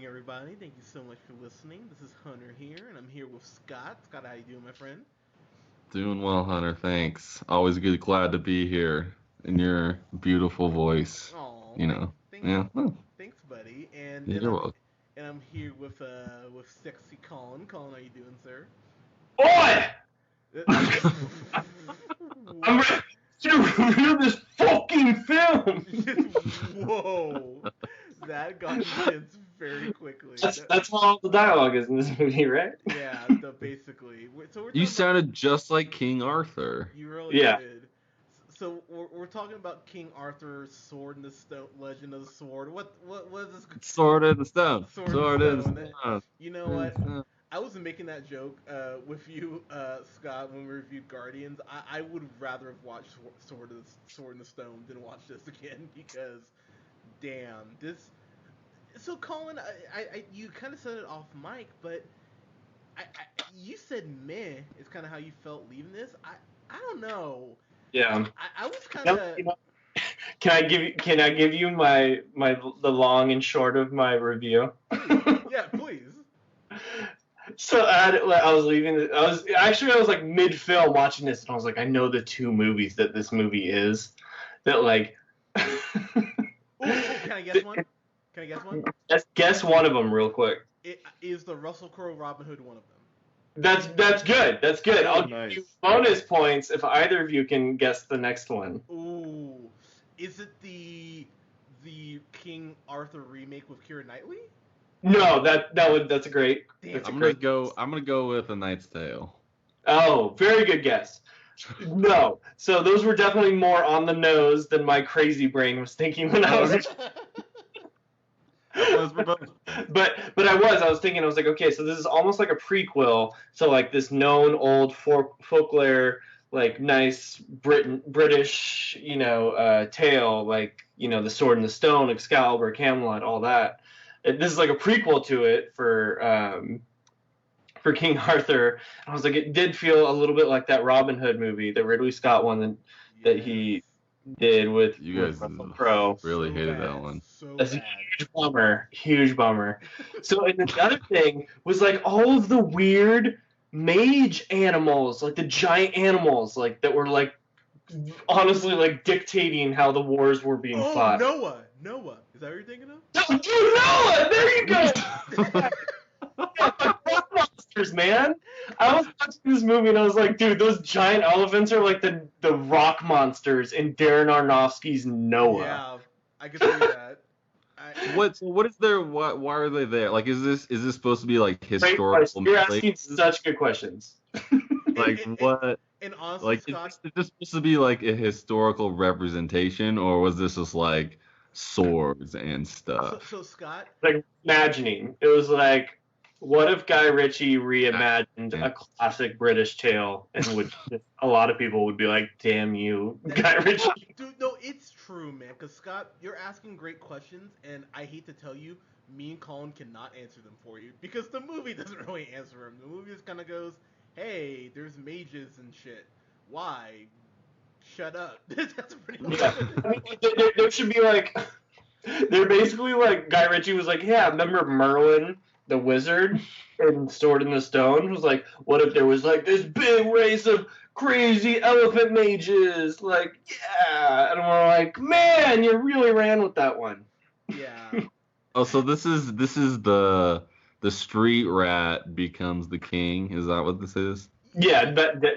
Everybody. Thank you so much for listening. This is Hunter here, and I'm here with Scott. Scott, how you doing, my friend? Doing well, Hunter. Thanks. Always good, glad to be here in your beautiful voice. Oh, You know. thanks, Yeah. thanks, buddy. And Yeah, and you're I'm welcome. and I'm here with sexy Colin. Colin, how you doing, sir? Oi! I'm What? ready to review this fucking film. Whoa, that got intense very quickly. That's how all the dialogue is in this movie, right? Yeah, basically. So we're You talking about. sounded just like King Arthur. You really Yeah. did. So we're talking about King Arthur's Sword in the Stone, Legend of the Sword. What is this? Sword in the stone. Sword in the Sword in the Stone. stone. You know what? I wasn't making that joke with you, Scott, when we reviewed Guardians. I would rather have watched Sword in the Stone than watch this again because, damn, this. So Colin, you kind of said it off mic, but you said meh is kind of how you felt leaving this. I don't know. Yeah. I was kind Now, of. can I give you my the long and short of my review? Please, yeah, please. So I was leaving. I was like mid film watching this, and I was like, I know the two movies that this movie is. That like. Can I guess one? Can I guess one? Guess one of them real quick. It is the Russell Crowe Robin Hood one of them. That's good. That's good. Oh, I'll nice. give you bonus points if either of you can guess the next one. Ooh, is it the King Arthur remake with Keira Knightley? No, that's a great. Damn. That's a I'm great. gonna go with A Knight's Tale. Oh, very good guess. No, so those were definitely more on the nose than my crazy brain was thinking when I was. That was for both. But I was thinking, I was like, okay, so this is almost like a prequel, so like this known old folklore, like nice British, tale, like the Sword and the Stone, Excalibur, Camelot, all that. This is like a prequel to it for King Arthur. And I was like, it did feel a little bit like that Robin Hood movie, the Ridley Scott one that he did with You guys Russell Crowe. really So hated bad, that one. So That's a bad. huge bummer. So, and then the other thing was like all of the weird mage animals, like the giant animals, like that were like honestly like dictating how the wars were being Oh, fought. Noah. Is that what you're thinking of? Oh, you know it! There you go! Yeah, like rock monsters, man. I was watching this movie and I was like, dude, those giant elephants are like the rock monsters in Darren Aronofsky's Noah. Yeah, I can see that. What is there? Why are they there? Like, is this supposed to be like Great historical? question. You're asking places? such good questions. Like And- what? And honestly, Like, Scott, is this supposed to be like a historical representation, or was this just like swords and stuff? so Scott, Like imagining. It was like, what if Guy Ritchie reimagined a classic British tale, and would a lot of people would be like, "Damn you, Guy Ritchie." dude, no, it's true, man. Because Scott, you're asking great questions, and I hate to tell you, me and Colin cannot answer them for you because the movie doesn't really answer them. The movie just kind of goes, "Hey, there's mages and shit. Why? Shut up." That's pretty much Yeah. it. I mean, there should be like, they're basically like Guy Ritchie was like, "Yeah, remember Merlin the wizard in Sword in the Stone?" Was like, what if there was like this big race of crazy elephant mages? Like, yeah, and we're like, man, you really ran with that one. Yeah. Oh, so this is the street rat becomes the king. Is that what this is? Yeah,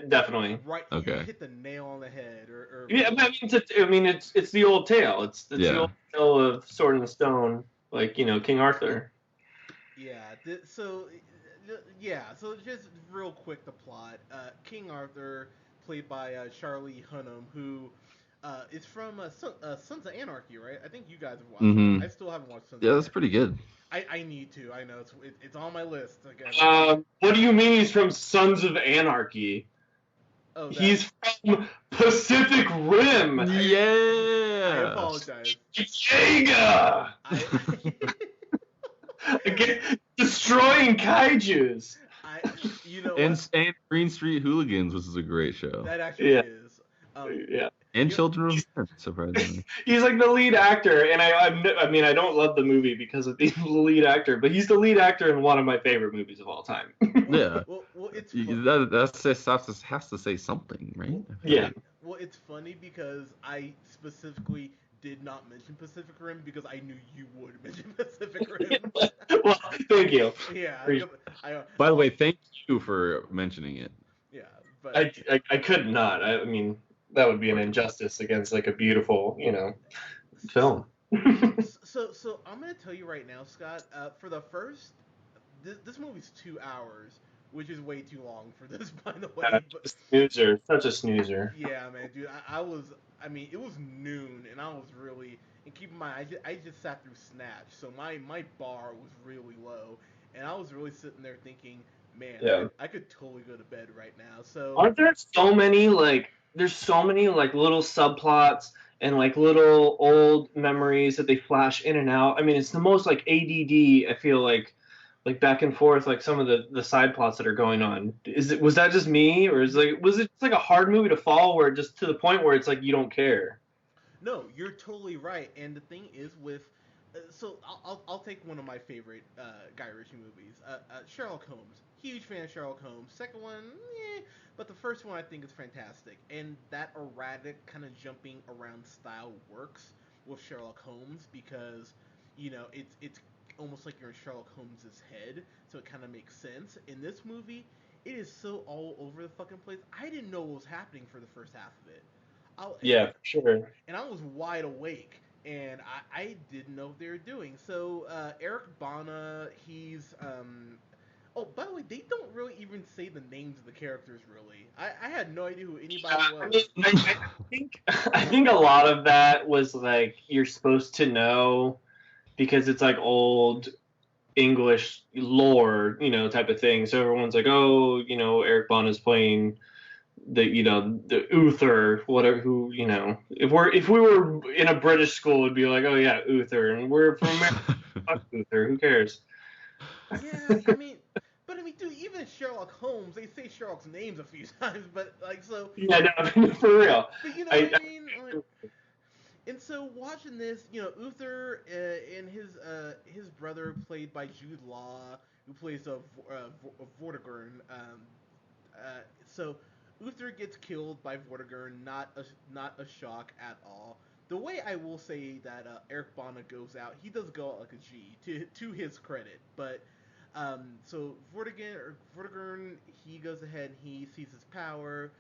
definitely. Right. Okay. You hit the nail on the head. Or Yeah, but it's the old tale. It's the Yeah. old tale of Sword in the Stone, like King Arthur. Yeah. So just real quick, the plot. King Arthur, played by Charlie Hunnam, who is from Sons of Anarchy, right? I think you guys have watched Mhm. it. I still haven't watched Sons Yeah, of that's Anarchy. pretty good. I need to. I know it's on my list. Again. What do you mean he's from Sons of Anarchy? Oh, He's from Pacific Rim. I Yeah. apologize. Jaga! I, Destroying kaijus. you know And what? and Green Street Hooligans, which is a great show. That actually Yeah. is. Yeah. And You- Children of Men, surprisingly. He's like the lead actor, and I mean, I don't love the movie because of the lead actor, but he's the lead actor in one of my favorite movies of all time. Yeah. Well, it's That's just has to say something, right? Yeah. Well, it's funny because I specifically did not mention Pacific Rim because I knew you would mention Pacific Rim. Well, thank you. Yeah. By the way, thank you for mentioning it. Yeah, but I could not. I mean, that would be an injustice against like a beautiful, film. so I'm gonna tell you right now, Scott. For the first, this movie's 2 hours, which is way too long for this, by the way. But, Snoozer, such a snoozer. yeah, man, dude, I mean, it was noon, and I was really, and keep in mind, I just sat through Snatch, so my bar was really low, and I was really sitting there thinking, man, Yeah. I could totally go to bed right now. So Aren't there so many there's so many like little subplots and like little old memories that they flash in and out. I mean, it's the most like ADD. I feel like back and forth, like some of the side plots that are going on. Was that just me, or was it just like a hard movie to follow, where just to the point where it's like you don't care? No, you're totally right. And the thing is with, so I'll take one of my favorite Guy Ritchie movies, Sherlock Holmes. Huge fan of Sherlock Holmes. Second one, but the first one I think is fantastic. And that erratic kind of jumping around style works with Sherlock Holmes because, it's almost like you're in Sherlock Holmes's head, so it kind of makes sense. In this movie, it is so all over the fucking place. I didn't know what was happening for the first half of it. Yeah, for sure. And I was wide awake, and I didn't know what they were doing. So Eric Bana, he's oh, by the way, they don't really even say the names of the characters. Really, I had no idea who anybody was. I think a lot of that was like you're supposed to know because it's like old English lore, type of thing. So everyone's like, oh, Eric Bana's playing the Uther, whatever, who, if we were in a British school, it'd be like, oh yeah, Uther, and we're from America. Fuck Uther, who cares? Yeah, I mean, dude, even Sherlock Holmes, they say Sherlock's names a few times, but like, so. Yeah, no, for real. But you know what I mean? And so watching this, Uther and his brother, played by Jude Law, who plays a Vortigern. So Uther gets killed by Vortigern, not a shock at all. The way I will say that Eric Bana goes out, he does go out like a G, to his credit. But so Vortigern, he goes ahead and he sees his power.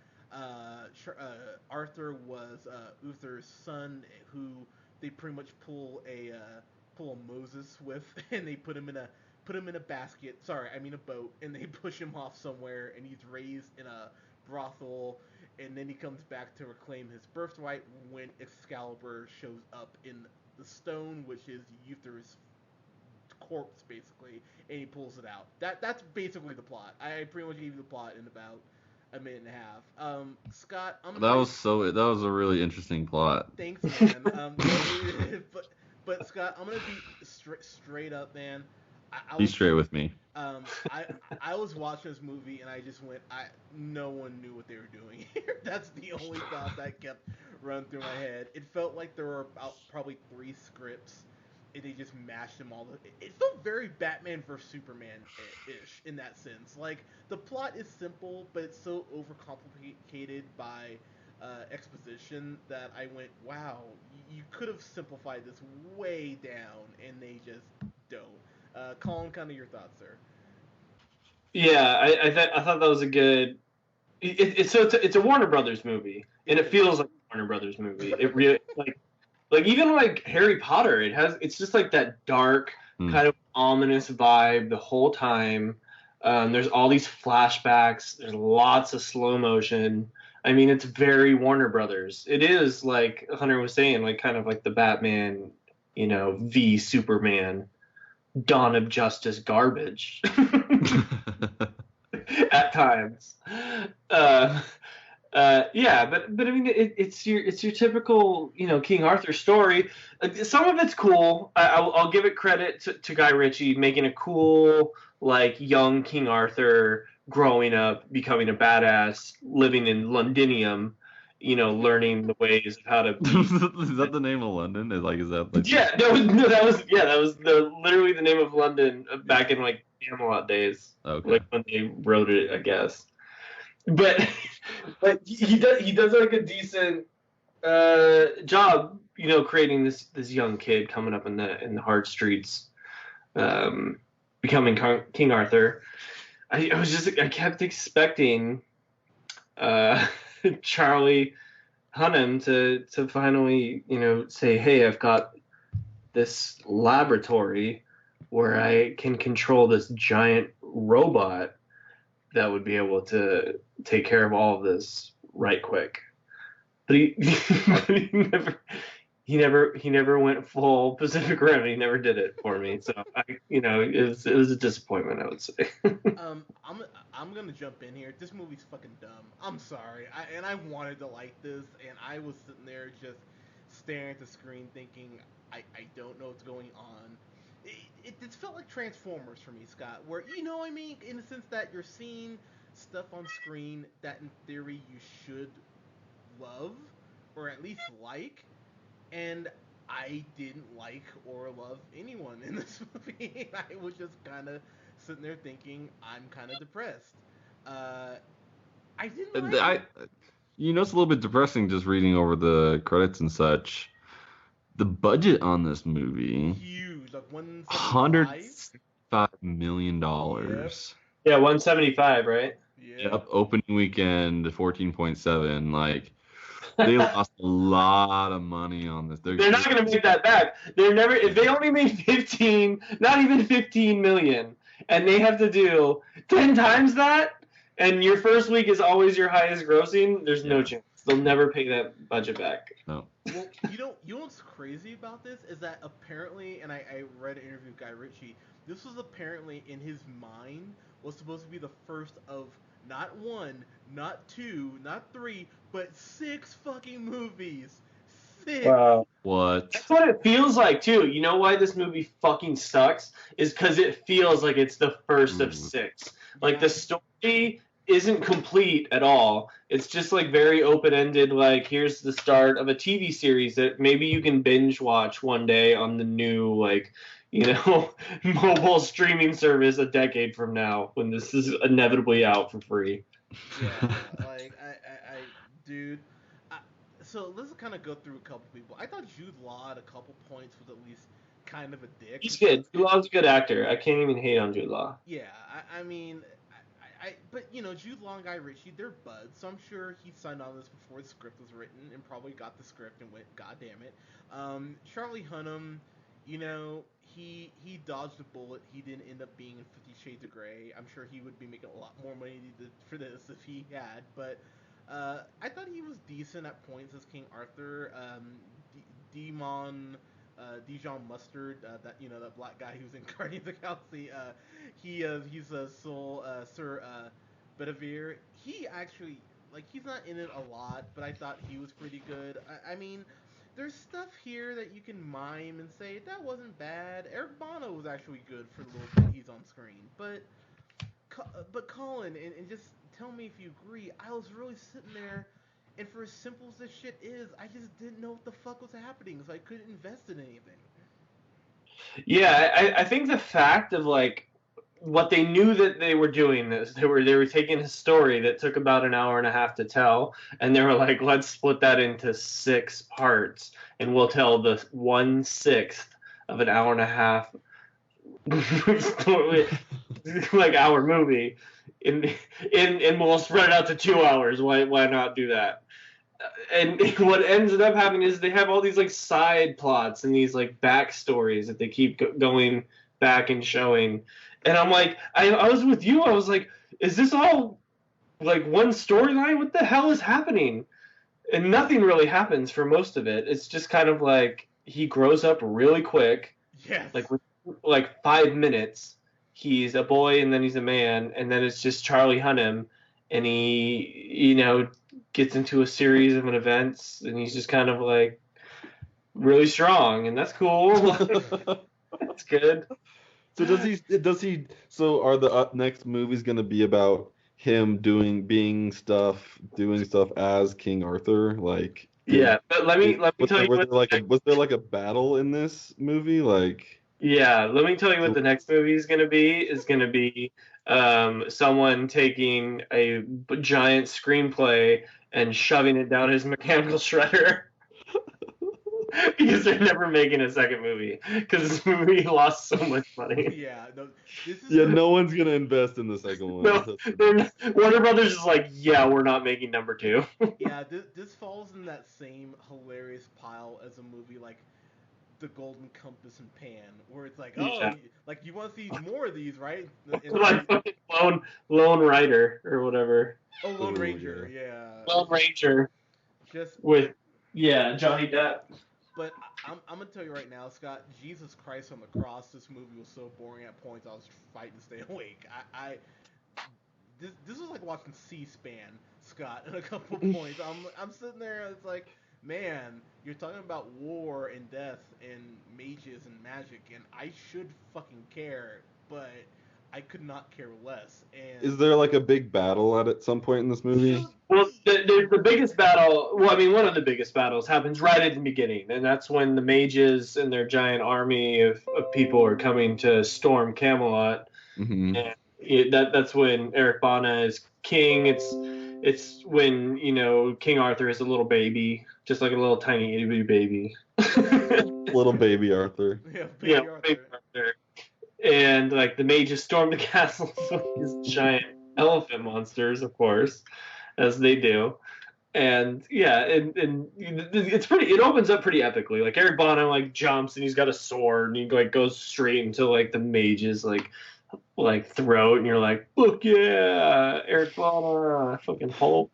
Arthur was Uther's son, who they pretty much pull a Moses with, and they put him in a basket. Sorry, I mean a boat, and they push him off somewhere, and he's raised in a brothel, and then he comes back to reclaim his birthright when Excalibur shows up in the stone, which is Uther's corpse, basically, and he pulls it out. That's basically the plot. I pretty much gave you the plot in about a minute and a half. Scott, that was a really interesting plot. Thanks, man. But Scott, I'm gonna be straight up, man. Be straight with me. I was watching this movie and I just went, no one knew what they were doing here. That's the only thought that kept running through my head. It felt like there were about probably 3 scripts, and they just mashed them all. It felt very Batman vs Superman-ish in that sense. Like, the plot is simple, but it's so overcomplicated by exposition that I went, wow, you could have simplified this way down, and they just don't. Colin, kind of your thoughts, sir. Yeah, I thought that was a good. It's a Warner Brothers movie, and it feels like a Warner Brothers movie. It really like even like Harry Potter. It's just like that dark kind of ominous vibe the whole time. There's all these flashbacks. There's lots of slow motion. I mean, it's very Warner Brothers. It is like Hunter was saying, like kind of like the Batman, v Superman. Dawn of Justice garbage at times. Yeah, but I mean, it's your typical King Arthur story. Some of it's cool. I'll give it credit to Guy Ritchie making a cool like young King Arthur growing up, becoming a badass, living in Londinium, learning the ways of how to be. Is that the name of London? Is that like Yeah, that was literally the name of London back in like Camelot days, okay? like when they wrote it, I guess. But he does like a decent job, creating this young kid coming up in the hard streets, becoming King Arthur. I kept expecting Charlie Hunnam to finally, say, hey, I've got this laboratory where I can control this giant robot that would be able to take care of all of this right quick. But he never went full Pacific Rim. He never did it for me. So it was a disappointment, I would say. I'm gonna jump in here. This movie's fucking dumb. I'm sorry. I wanted to like this, and I was sitting there just staring at the screen, thinking I don't know what's going on. It felt like Transformers for me, Scott. Where I mean, in the sense that you're seeing stuff on screen that in theory you should love or at least like, and I didn't like or love anyone in this movie. I was just kind of sitting there thinking I'm kind of depressed. I didn't like it. It's a little bit depressing just reading over the credits and such. The budget on this movie, Huge, like $175. $105 million. Yeah, 175, right? Yep, opening weekend 14.7. Like they lost a lot of money on this. They're not gonna make that back. If they only made 15, not even 15 million, and they have to do 10 times that, and your first week is always your highest grossing, there's no chance. They'll never pay that budget back. No. Well, you know what's crazy about this is that apparently, and I read an interview with Guy Ritchie, this was apparently in his mind was supposed to be the first of not one, not two, not three, but 6 fucking movies. 6. Wow. What? That's what it feels like too. You know why this movie fucking sucks? Is because it feels like it's the first of 6. Like the story isn't complete at all. It's just like very open-ended, like here's the start of a TV series that maybe you can binge watch one day on the new mobile streaming service a decade from now when this is inevitably out for free. Yeah, like dude. So let's kind of go through a couple people. I thought Jude Law at a couple points was at least kind of a dick. He's good. Jude Law's a good actor. I can't even hate on Jude Law. Yeah, I mean, but Jude Law and Guy Ritchie, they're buds, so I'm sure he signed on this before the script was written and probably got the script and went, God damn it. Charlie Hunnam, he dodged a bullet. He didn't end up being in 50 Shades of Grey. I'm sure he would be making a lot more money for this if he had, but I thought he was decent at points as King Arthur. Dijon Mustard, that black guy who was in Guardians of the Galaxy. He's a Sir Bedivere. He actually he's not in it a lot, but I thought he was pretty good. I mean, there's stuff here that you can mime and say that wasn't bad. Eric Bana was actually good for the little bit he's on screen, but Colin, and just tell me if you agree. I was really sitting there. And for as simple as this shit is, I just didn't know what the fuck was happening, so I couldn't invest in anything. Yeah, I think the fact of what they knew that they were doing this, they were taking a story that took about an hour and a half to tell, and they were like, let's split that into 6 parts, and we'll tell the 1/6 of an hour and a half hour movie, and we'll spread it out to 2 hours. Why not do that? And what ends up happening is they have all these side plots and these backstories that they keep going back and showing. And I'm like, I was with you. I was like, is this all one storyline? What the hell is happening? And nothing really happens for most of it. It's just kind of he grows up really quick. Yes. With 5 minutes, he's a boy and then he's a man, and then it's just Charlie Hunnam, and he gets into a series of events, and he's just kind of really strong, and that's cool. That's good. So so are the next movies going to be about him doing stuff as King Arthur? Like, Yeah, but let me tell you what. was there like a battle in this movie? Like, Yeah, let me tell you what the next movie is going to be. Is going to be someone taking a giant screenplay and shoving it down his mechanical shredder because they're never making a second movie because this movie lost so much money. Yeah, no, this is yeah, no one's gonna invest in the second one. No, Warner Brothers is like, yeah, we're not making number 2. yeah, this falls in that same hilarious pile as a movie like The Golden Compass and Pan, where it's like, oh, Yeah. like you want to see more of these, right? Like fucking Lone Rider or whatever. Oh, Lone Oh, Ranger, yeah. Lone Ranger Just, with Johnny Depp. but I'm gonna tell you right now, Scott. Jesus Christ on the cross, this movie was so boring at points. I was fighting to stay awake. This was like watching C-SPAN, Scott, at a couple points. I'm sitting there, it's like, man, you're talking about war and death and mages and magic, and I should fucking care, but I could not care less. And Is there like a big battle at some point in this movie? Well, the biggest battle, well, I mean, one of the biggest battles happens right at the beginning, and that's when the mages and their giant army of people are coming to storm Camelot. Mm-hmm. And that's when Eric Bana is king. It's when, King Arthur is a little baby, just like a little tiny itty bitty baby. Little baby Arthur. yeah, Yeah, baby Arthur. And like the mages storm the castle with these giant elephant monsters, of course, as they do. And yeah, and it's pretty. It opens up pretty epically. Like Eric Bana like jumps and he's got a sword and he like goes straight into like the mages like throat, and you're like, look, yeah, Eric Bana, fucking Hulk.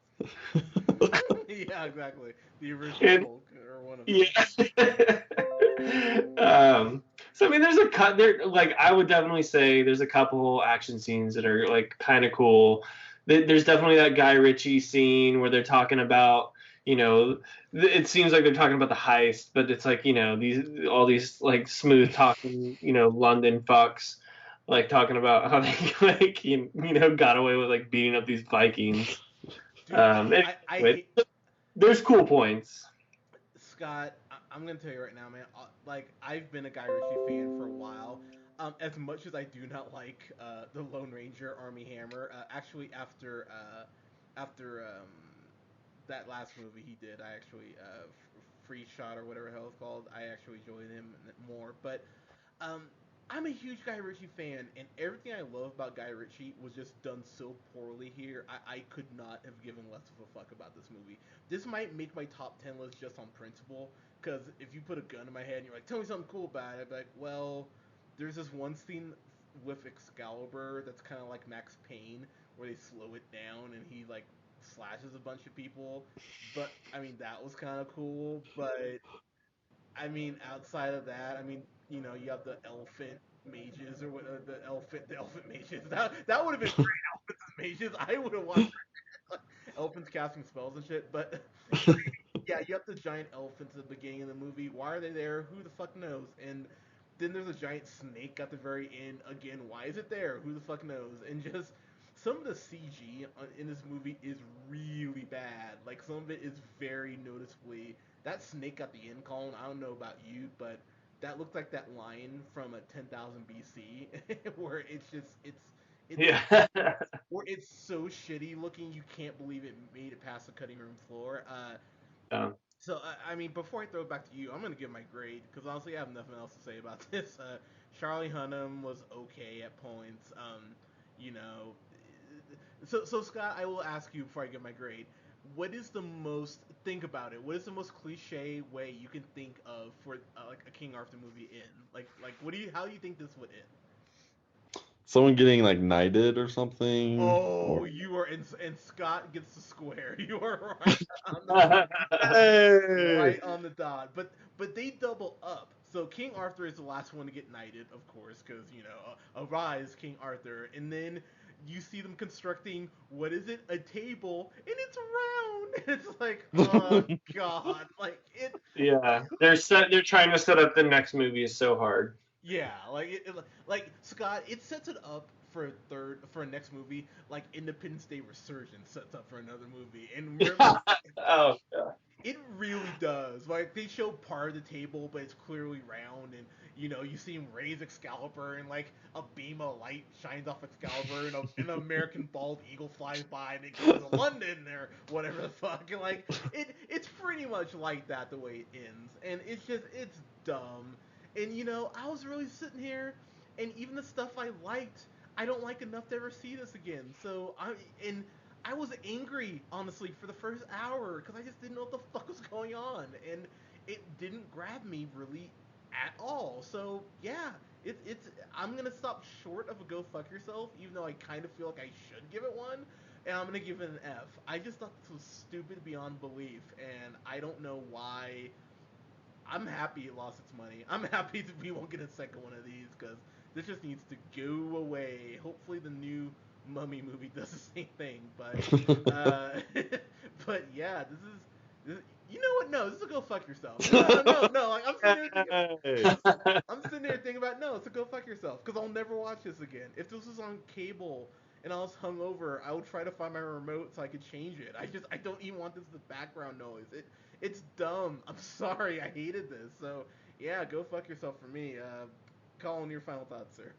yeah, exactly. The original Hulk, or one of them. Yeah. So I mean, there's a cut there. Like, I would definitely say there's a couple action scenes that are like kind of cool. There's definitely that Guy Ritchie scene where they're talking about, it seems like they're talking about the heist, but it's like, all these like smooth talking, London fucks, like talking about how they like, got away with like beating up these Vikings. Dude, Anyway, there's cool points. Scott, I'm gonna tell you right now, man. Like, I've been a Guy Ritchie fan for a while. As much as I do not like the Lone Ranger Army Hammer, actually after that last movie he did, I actually Free Shot or whatever the hell it's called, I actually enjoyed him more. But I'm a huge Guy Ritchie fan, and everything I love about Guy Ritchie was just done so poorly here. I could not have given less of a fuck about this movie. This might make my top 10 list just on principle, because if you put a gun in my head and you're like, tell me something cool about it, I'd be like, well, there's this one scene with Excalibur that's kind of like Max Payne, where they slow it down and he like slashes a bunch of people. But I mean, that was kind of cool. But I mean, outside of that, I mean, you have the elephant mages or what, the elephant mages. That would have been great, elephants as mages. I would have watched elephants casting spells and shit. But yeah, you have the giant elephants at the beginning of the movie. Why are they there? Who the fuck knows? And then there's a giant snake at the very end. Again, why is it there? Who the fuck knows? And just some of the CG in this movie is really bad. Like, some of it is very noticeably. That snake at the end, Colin, I don't know about you, but that looked like that lion from a 10,000 BC, where Yeah. where it's so shitty looking you can't believe it made it past the cutting room floor. So, I mean, before I throw it back to you, I'm going to give my grade, because honestly I have nothing else to say about this. Charlie Hunnam was okay at points. You know, so Scott, I will ask you before I give my grade, what is the most, think about it, what is the most cliche way you can think of for like a King Arthur movie end? Like how do you think this would end? Someone getting like knighted or something. Oh, Or... you are, and Scott gets the square. You are right on Hey! right on the dot. But they double up. So King Arthur is the last one to get knighted, of course, because arise King Arthur, and then you see them constructing, what is it, a table, and it's round. It's like, oh god, like it. Yeah, they're trying to set up the next movie is so hard. Yeah, like like Scott, it sets it up for a next movie, like Independence Day Resurgence sets up for another movie, and remember, Oh, yeah. it really does. Like they show part of the table, but it's clearly round, and you see him raise Excalibur, and like a beam of light shines off Excalibur, and an American bald eagle flies by, and it goes to London or whatever the fuck. And like it's pretty much like that the way it ends, and it's dumb. And I was really sitting here, and even the stuff I liked, I don't like enough to ever see this again. So I was angry, honestly, for the first hour because I just didn't know what the fuck was going on, and it didn't grab me really at all. So yeah, it's I'm gonna stop short of a go fuck yourself, even though I kind of feel like I should give it one, and I'm gonna give it an F. I just thought this was stupid beyond belief, and I don't know why. I'm happy it lost its money. I'm happy that we won't get a second one of these because this just needs to go away. Hopefully, the new Mummy movie does the same thing. But but yeah, you know what? No, this is a go fuck yourself. No. Like I'm sitting there thinking about no, it's a go fuck yourself because I'll never watch this again. If this was on cable and I was hungover, I would try to find my remote so I could change it. I don't even want this as background noise. It's dumb. I'm sorry. I hated this. So yeah, go fuck yourself for me. Colin, your final thoughts, sir.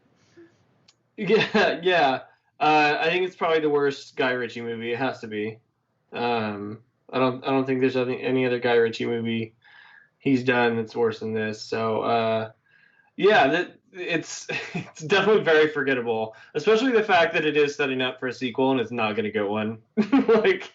Yeah, yeah. I think it's probably the worst Guy Ritchie movie. It has to be. I don't think there's any other Guy Ritchie movie he's done that's worse than this. So, yeah, it's it's definitely very forgettable, especially the fact that it is setting up for a sequel and it's not going to get one. Like,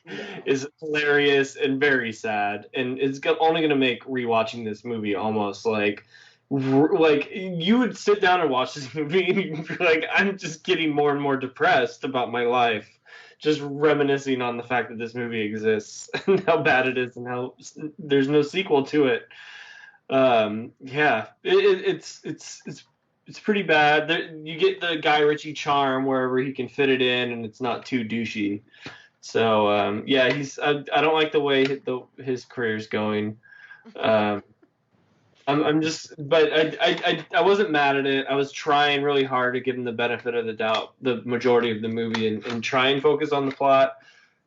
is hilarious and very sad, and it's only going to make rewatching this movie almost like you would sit down and watch this movie and you'd be like, I'm just getting more and more depressed about my life, just reminiscing on the fact that this movie exists and how bad it is and how there's no sequel to it. Yeah, it's pretty bad. You get the Guy Ritchie charm wherever he can fit it in, and it's not too douchey. So yeah, I don't like the way his career's going. Um, I'm just, but I wasn't mad at it. I was trying really hard to give him the benefit of the doubt, the majority of the movie, and try and focus on the plot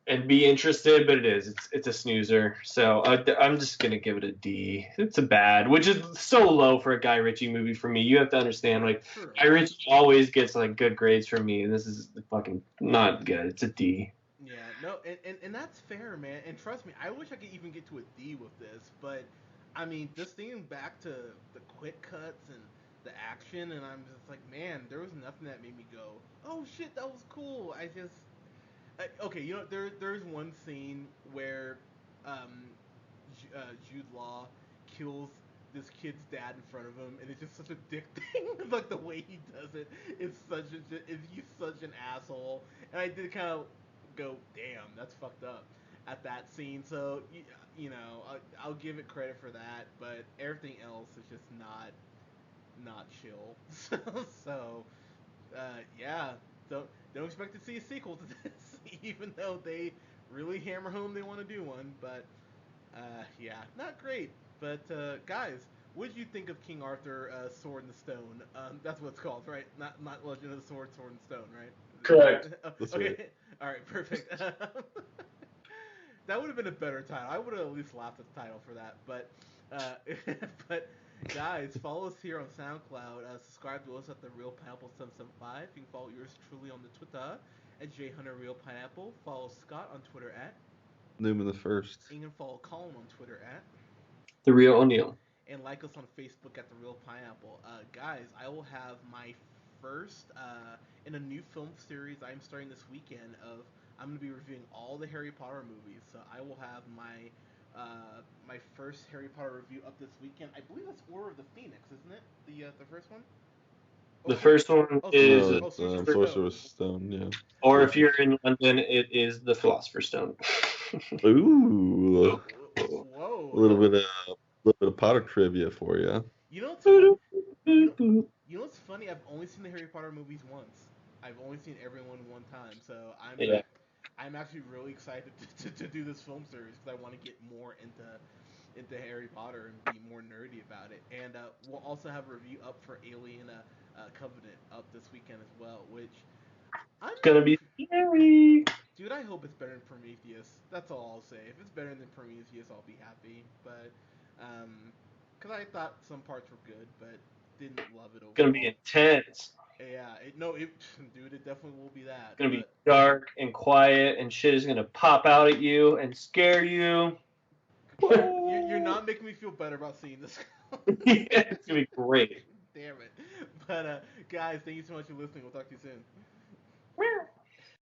and be interested. But it's a snoozer. So I'm just gonna give it a D. It's a bad, which is so low for a Guy Ritchie movie for me. You have to understand, like True. Guy Ritchie always gets like good grades from me, and this is fucking not good. It's a D. Yeah, no, and that's fair, man. And trust me, I wish I could even get to a D with this, but I mean, just thinking back to the quick cuts and the action, and I'm just like, man, there was nothing that made me go, oh shit, that was cool. Okay, there's one scene where um, Jude Law kills this kid's dad in front of him, and it's just such a dick thing. Like the way he does it is he's such an asshole, and I did kind of go, damn, that's fucked up at that scene. So I'll give it credit for that, but everything else is just not chill. So yeah, don't expect to see a sequel to this, even though they really hammer home they want to do one. But yeah, not great. But guys, what did you think of King Arthur, Sword in the Stone? That's what it's called, right? Not Legend of the Sword, Sword in Stone, right? Correct. That's Okay, right. all right, perfect. That would have been a better title. I would have at least laughed at the title for that. But guys, follow us here on SoundCloud. Subscribe to us at the Real Pineapple 775. You can follow yours truly on the Twitter at JHunterRealPineapple. Follow Scott on Twitter at. Newman the First. And you can follow Colin on Twitter at. The Real O'Neill. And like us on Facebook at the Real Pineapple. Guys, I will have my first in a new film series I'm starting this weekend. I'm going to be reviewing all the Harry Potter movies. So I will have my first Harry Potter review up this weekend. I believe that's Order of the Phoenix, isn't it? The first one. The first one is No, it's Sorcerer's Stone. Yeah. or if you're in London, it is the Philosopher's Stone. Ooh. Whoa. A little bit of Potter trivia for you. You know what's funny? I've only seen the Harry Potter movies once. I've only seen everyone one time, so I'm actually really excited to do this film series because I want to get more into Harry Potter and be more nerdy about it. And we'll also have a review up for Alien Covenant up this weekend as well, which I'm It's gonna be scary. dude, I hope it's better than Prometheus. That's all I'll say. If it's better than Prometheus, I'll be happy. But, because I thought some parts were good, but didn't love it overall. It's gonna be intense. Yeah, dude, it definitely will be that. It's gonna be dark and quiet, and shit is gonna pop out at you and scare you. You're not making me feel better about seeing this. Yeah, it's gonna be great. Damn it. But, guys, thank you so much for listening. We'll talk to you soon.